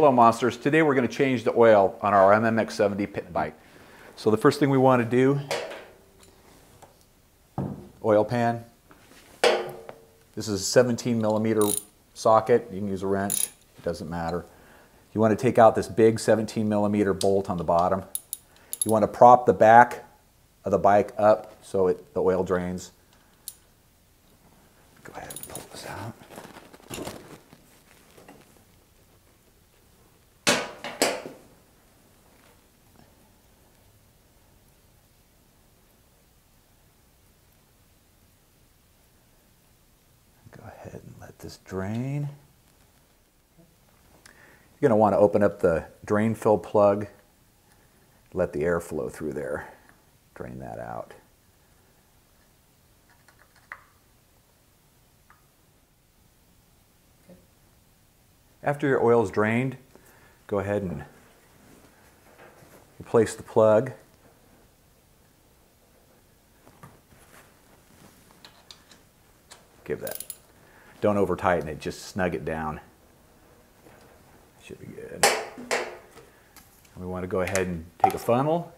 Hello Monsters, today we're going to change the oil on our MM-X70 pit bike. So the first thing we want to do, oil pan. This is a 17 millimeter socket, you can use a wrench, it doesn't matter. You want to take out this big 17 millimeter bolt on the bottom. You want to prop the back of the bike up so the oil drains. Go ahead and pull this out. Go ahead and let this drain. You're going to want to open up the drain fill plug, let the air flow through there, drain that out. After your oil is drained, go ahead and replace the plug. Give that. Don't over tighten it, just snug it down. Should be good. We want to go ahead and take a funnel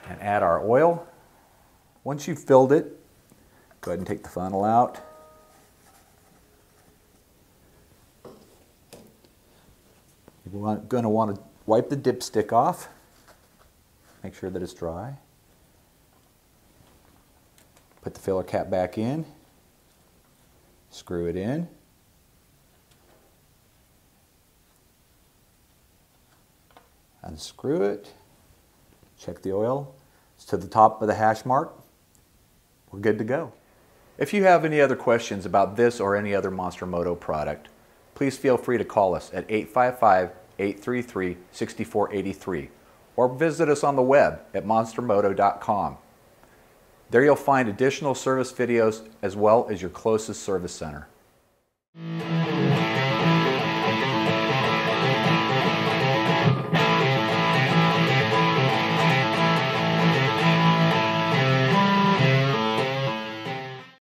and add our oil. Once you've filled it, go ahead and take the funnel out. You're going to want to wipe the dipstick off. Make sure that it's dry. Put the filler cap back in. Screw it in. Unscrew it. Check the oil. It's to the top of the hash mark. We're good to go. If you have any other questions about this or any other Monster Moto product, please feel free to call us at 855-833-6483 or visit us on the web at monstermoto.com. There you'll find additional service videos as well as your closest service center.